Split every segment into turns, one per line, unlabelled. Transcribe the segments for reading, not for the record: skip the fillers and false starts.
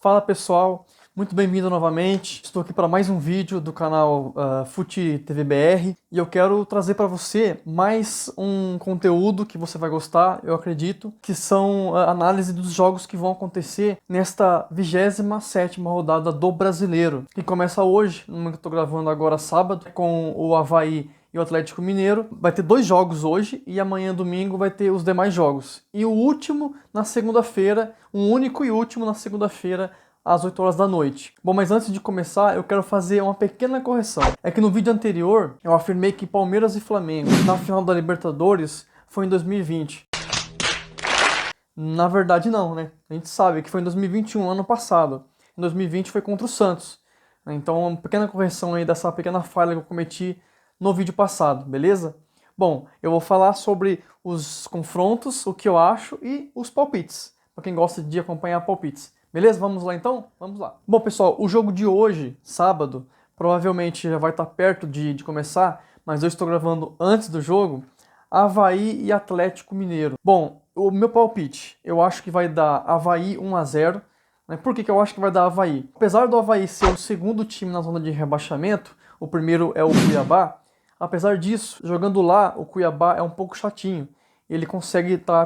Fala pessoal, muito bem-vindo novamente. Estou aqui para mais um vídeo do canal Fute TV BR e eu quero trazer para você mais um conteúdo que você vai gostar, eu acredito, que são análise dos jogos que vão acontecer nesta 27ª rodada do Brasileiro, que começa hoje, no momento que eu estou gravando agora sábado, com o Avaí e o Atlético Mineiro. Vai ter 2 jogos hoje e amanhã, domingo, vai ter os demais jogos. E o último na segunda-feira, um único e último na segunda-feira, às 8 horas da noite. Bom, mas antes de começar, eu quero fazer uma pequena correção. É que no vídeo anterior, eu afirmei que Palmeiras e Flamengo, na final da Libertadores, foi em 2020. Na verdade, não, né? A gente sabe que foi em 2021, ano passado. Em 2020 foi contra o Santos. Então, uma pequena correção aí dessa pequena falha que eu cometi no vídeo passado, beleza? Bom, eu vou falar sobre os confrontos, o que eu acho e os palpites, para quem gosta de acompanhar palpites. Beleza? Vamos lá então? Vamos lá. Bom, pessoal, o jogo de hoje, sábado, provavelmente já vai estar perto de começar, mas eu estou gravando antes do jogo, Avaí e Atlético Mineiro. Bom, o meu palpite, eu acho que vai dar Avaí 1-0. Por que eu acho que vai dar Avaí? Apesar do Avaí ser o segundo time na zona de rebaixamento, o primeiro é o Cuiabá. Apesar disso, jogando lá, o Cuiabá é um pouco chatinho. Ele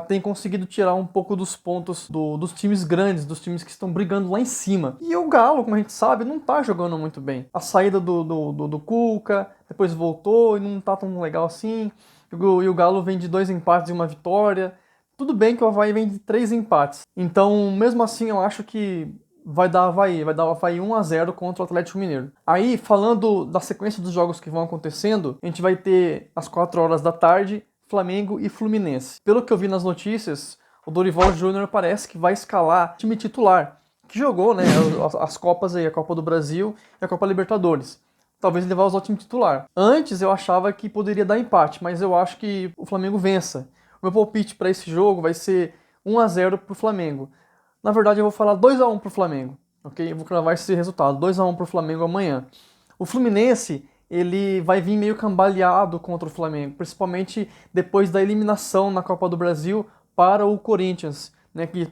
tem conseguido tirar um pouco dos pontos dos times grandes, dos times que estão brigando lá em cima. E o Galo, como a gente sabe, não tá jogando muito bem. A saída do Cuca, depois voltou e não tá tão legal assim. E o Galo vem de 2 empates e 1 vitória. Tudo bem que o Avaí vem de 3 empates. Então, mesmo assim, eu acho que vai dar o Avaí 1-0 contra o Atlético Mineiro. Aí, falando da sequência dos jogos que vão acontecendo, a gente vai ter às 4 horas da tarde, Flamengo e Fluminense. Pelo que eu vi nas notícias, o Dorival Júnior parece que vai escalar time titular, que jogou, né, as Copas aí, a Copa do Brasil e a Copa Libertadores. Talvez ele vá usar o time titular. Antes eu achava que poderia dar empate, mas eu acho que o Flamengo vença. O meu palpite para esse jogo vai ser 1-0 para o Flamengo. Na verdade, eu vou falar 2-1 pro Flamengo, ok? Eu vou cravar esse resultado, 2-1 pro Flamengo amanhã. O Fluminense, ele vai vir meio cambaleado contra o Flamengo, principalmente depois da eliminação na Copa do Brasil para o Corinthians, né, que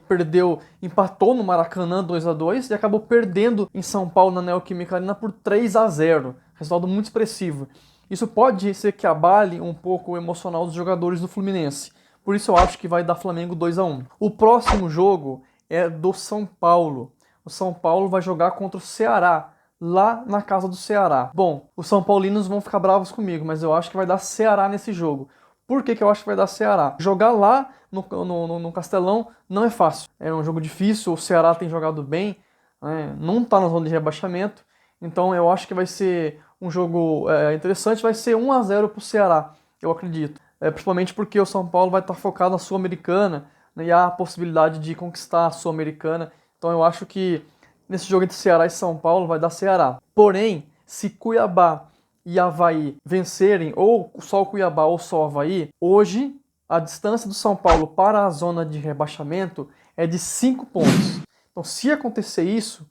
empatou no Maracanã 2-2 e acabou perdendo em São Paulo na Neoquímica Arena por 3-0, resultado muito expressivo. Isso pode ser que abale um pouco o emocional dos jogadores do Fluminense. Por isso eu acho que vai dar Flamengo 2-1. O próximo jogo é do São Paulo. O São Paulo vai jogar contra o Ceará, lá na casa do Ceará. Bom, os São Paulinos vão ficar bravos comigo, mas eu acho que vai dar Ceará nesse jogo. Por que eu acho que vai dar Ceará? Jogar lá no Castelão não é fácil. É um jogo difícil, o Ceará tem jogado bem, né? Não está na zona de rebaixamento. Então eu acho que vai ser um jogo interessante, vai ser 1-0 para o Ceará, eu acredito. Principalmente porque o São Paulo vai estar focado na Sul-Americana, né, e há a possibilidade de conquistar a Sul-Americana. Então eu acho que nesse jogo entre Ceará e São Paulo vai dar Ceará. Porém, se Cuiabá e Avaí vencerem, ou só o Cuiabá ou só o Avaí, hoje a distância do São Paulo para a zona de rebaixamento é de 5 pontos. Então se acontecer isso,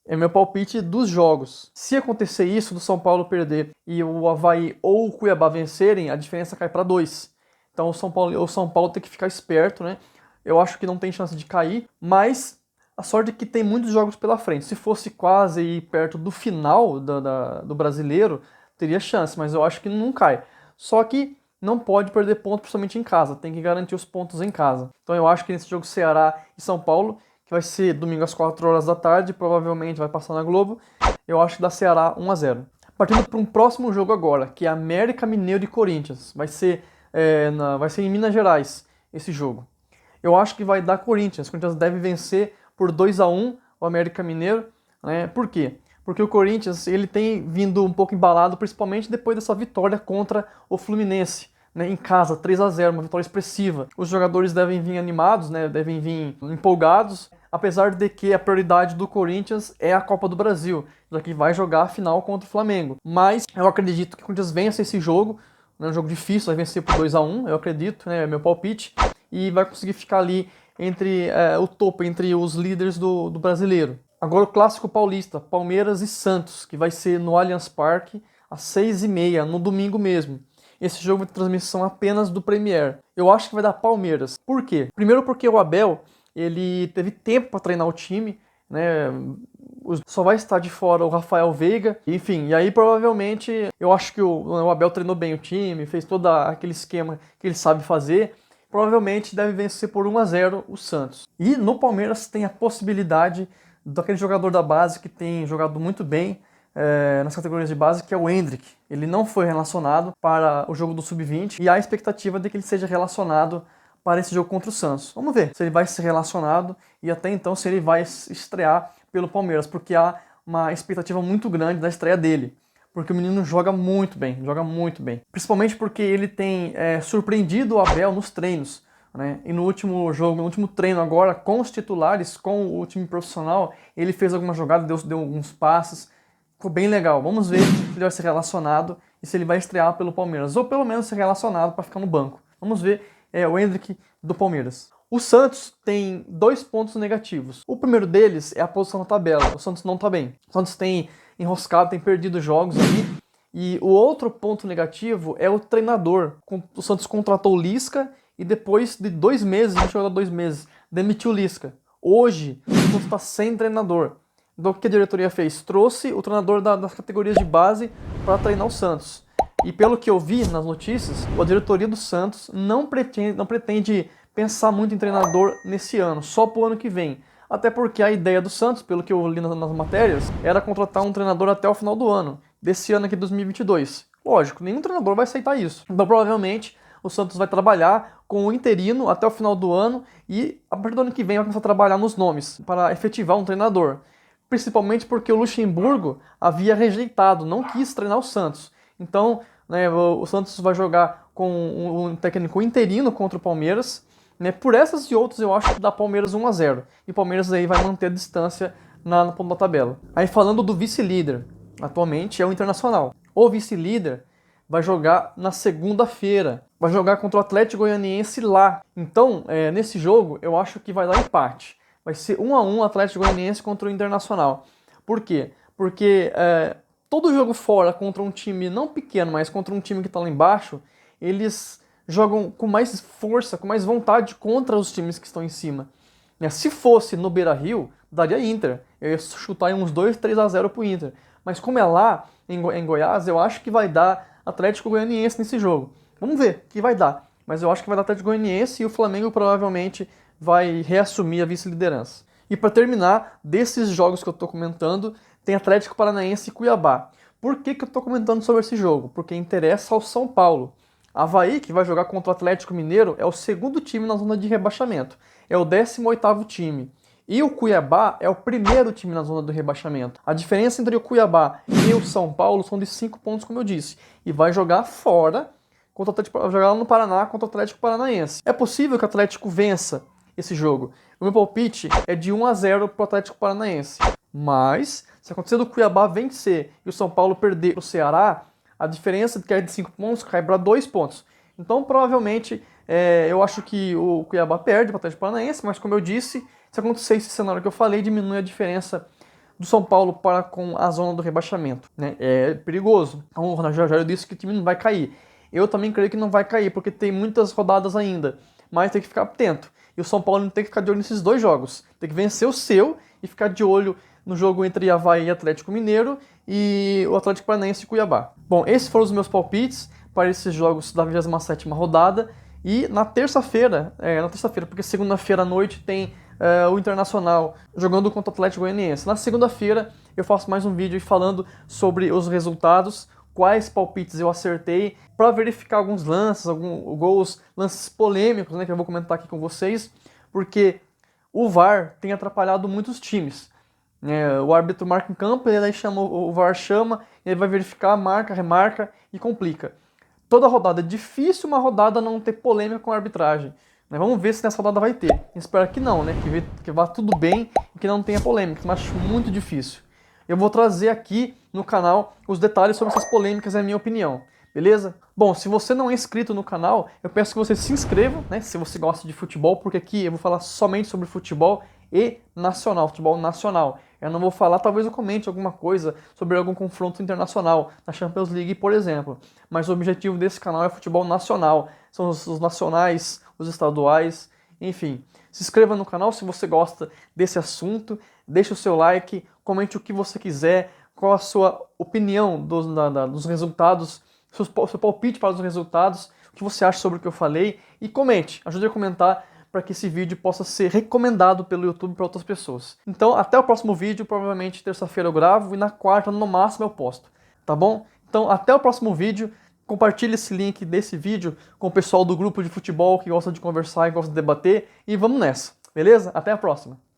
é meu palpite dos jogos. Se acontecer isso, do São Paulo perder e o Avaí ou o Cuiabá vencerem, a diferença cai para 2. Então o São Paulo tem que ficar esperto, né? Eu acho que não tem chance de cair, mas a sorte é que tem muitos jogos pela frente. Se fosse quase aí perto do final do Brasileiro, teria chance, mas eu acho que não cai. Só que não pode perder ponto, principalmente em casa. Tem que garantir os pontos em casa. Então eu acho que nesse jogo Ceará e São Paulo, que vai ser domingo às 4 horas da tarde, provavelmente vai passar na Globo, eu acho que dá Ceará 1-0. Partindo para um próximo jogo agora, que é América Mineiro e Corinthians. Vai ser em Minas Gerais esse jogo. Eu acho que vai dar Corinthians. O Corinthians deve vencer por 2-1 o América Mineiro, né? Por quê? Porque o Corinthians ele tem vindo um pouco embalado, principalmente depois dessa vitória contra o Fluminense, né, em casa, 3-0, uma vitória expressiva. Os jogadores devem vir animados, né, devem vir empolgados, apesar de que a prioridade do Corinthians é a Copa do Brasil, já que vai jogar a final contra o Flamengo. Mas eu acredito que o Corinthians vença esse jogo, é um jogo difícil, vai vencer por 2-1, eu acredito, né, é meu palpite, e vai conseguir ficar ali entre o topo, entre os líderes do brasileiro. Agora o clássico paulista, Palmeiras e Santos, que vai ser no Allianz Parque às 6h30, no domingo mesmo. Esse jogo vai ter transmissão apenas do Premier. Eu acho que vai dar Palmeiras. Por quê? Primeiro porque o Abel, ele teve tempo para treinar o time, né? Só vai estar de fora o Rafael Veiga, enfim, e aí provavelmente eu acho que o Abel treinou bem o time, fez todo aquele esquema que ele sabe fazer, provavelmente deve vencer por 1-0 o Santos. E no Palmeiras tem a possibilidade daquele jogador da base que tem jogado muito bem nas categorias de base, que é o Endrick. Ele não foi relacionado para o jogo do Sub-20 e há a expectativa de que ele seja relacionado para esse jogo contra o Santos. Vamos ver se ele vai ser relacionado e até então se ele vai estrear pelo Palmeiras, porque há uma expectativa muito grande da estreia dele. Porque o menino joga muito bem, joga muito bem. Principalmente porque ele tem surpreendido o Abel nos treinos, né? E no último jogo, no último treino agora, com os titulares, com o time profissional, ele fez alguma jogada, deu alguns passes, ficou bem legal. Vamos ver se ele vai ser relacionado e se ele vai estrear pelo Palmeiras, ou pelo menos ser relacionado para ficar no banco. Vamos ver o Endrick do Palmeiras. O Santos tem 2 pontos negativos. O primeiro deles é a posição na tabela. O Santos não está bem. O Santos tem enroscado, tem perdido jogos ali. E o outro ponto negativo é o treinador. O Santos contratou o Lisca e depois de 2 meses, não chegou a 2 meses, demitiu o Lisca. Hoje, o Santos está sem treinador. Então o que a diretoria fez? Trouxe o treinador das categorias de base para treinar o Santos. E pelo que eu vi nas notícias, a diretoria do Santos não pretende pensar muito em treinador nesse ano, só pro ano que vem. Até porque a ideia do Santos, pelo que eu li nas matérias, era contratar um treinador até o final do ano, desse ano aqui, 2022. Lógico, nenhum treinador vai aceitar isso. Então provavelmente o Santos vai trabalhar com o interino até o final do ano e a partir do ano que vem vai começar a trabalhar nos nomes para efetivar um treinador. Principalmente porque o Luxemburgo havia rejeitado, não quis treinar o Santos. Então, né, o Santos vai jogar com um técnico interino contra o Palmeiras. Né, por essas e outras eu acho que dá Palmeiras 1-0. E o Palmeiras aí vai manter a distância no ponto da tabela. Aí falando do vice-líder, atualmente é o Internacional. O vice-líder vai jogar na segunda-feira. Vai jogar contra o Atlético Goianiense lá. Então, nesse jogo, eu acho que vai dar empate. Vai ser 1-1 Atlético Goianiense contra o Internacional. Por quê? Porque todo jogo fora contra um time não pequeno, mas contra um time que está lá embaixo, eles jogam com mais força, com mais vontade contra os times que estão em cima. Se fosse no Beira-Rio, daria Inter. Eu ia chutar em uns 2-3-0 pro Inter. Mas como é lá, em Goiás, eu acho que vai dar Atlético Goianiense nesse jogo. Vamos ver o que vai dar. Mas eu acho que vai dar Atlético Goianiense e o Flamengo provavelmente vai reassumir a vice-liderança. E para terminar, desses jogos que eu estou comentando, tem Atlético Paranaense e Cuiabá. Por que eu estou comentando sobre esse jogo? Porque interessa ao São Paulo. Avaí, que vai jogar contra o Atlético Mineiro, é o segundo time na zona de rebaixamento. É o 18º time. E o Cuiabá é o primeiro time na zona do rebaixamento. A diferença entre o Cuiabá e o São Paulo são de 5 pontos, como eu disse. E vai jogar fora, vai jogar lá no Paraná contra o Atlético Paranaense. É possível que o Atlético vença esse jogo. O meu palpite é de 1-0 para o Atlético Paranaense. Mas, se acontecer do Cuiabá vencer e o São Paulo perder para o Ceará, a diferença que é de 5 pontos cai para 2 pontos. Então, provavelmente, eu acho que o Cuiabá perde para o Atlético Paranaense, mas como eu disse, se acontecer esse cenário que eu falei, diminui a diferença do São Paulo para com a zona do rebaixamento. Né? É perigoso. Então, o Rogério disse que o time não vai cair. Eu também creio que não vai cair, porque tem muitas rodadas ainda. Mas tem que ficar atento. E o São Paulo não tem que ficar de olho nesses 2 jogos. Tem que vencer o seu e ficar de olho no jogo entre Avaí e Atlético Mineiro e o Atlético Paranaense e Cuiabá. Bom, esses foram os meus palpites para esses jogos da 27ª rodada. E na terça-feira, porque segunda-feira à noite tem o Internacional jogando contra o Atlético Goianiense. Na segunda-feira eu faço mais um vídeo falando sobre os resultados, quais palpites eu acertei, para verificar alguns lances, lances polêmicos, né, que eu vou comentar aqui com vocês, porque o VAR tem atrapalhado muitos times. O árbitro marca em campo, ele aí o VAR chama, ele vai verificar, marca, remarca e complica. Toda rodada é difícil uma rodada não ter polêmica com a arbitragem. Vamos ver se nessa rodada vai ter. Espero que não, né? Que vá tudo bem e que não tenha polêmica, mas acho muito difícil. Eu vou trazer aqui no canal os detalhes sobre essas polêmicas, é a minha opinião. Beleza? Bom, se você não é inscrito no canal, eu peço que você se inscreva, né? Se você gosta de futebol, porque aqui eu vou falar somente sobre futebol e nacional, futebol nacional. Eu não vou falar, talvez eu comente alguma coisa sobre algum confronto internacional, na Champions League, por exemplo. Mas o objetivo desse canal é futebol nacional. São os nacionais, os estaduais, enfim. Se inscreva no canal se você gosta desse assunto. deixe o seu like, comente o que você quiser, qual a sua opinião dos resultados, seu palpite para os resultados, o que você acha sobre o que eu falei, e comente, ajude a comentar para que esse vídeo possa ser recomendado pelo YouTube para outras pessoas. Então, até o próximo vídeo, provavelmente terça-feira eu gravo e na quarta, no máximo, eu posto, tá bom? Então, até o próximo vídeo, compartilhe esse link desse vídeo com o pessoal do grupo de futebol que gosta de conversar e gosta de debater, e vamos nessa, beleza? Até a próxima!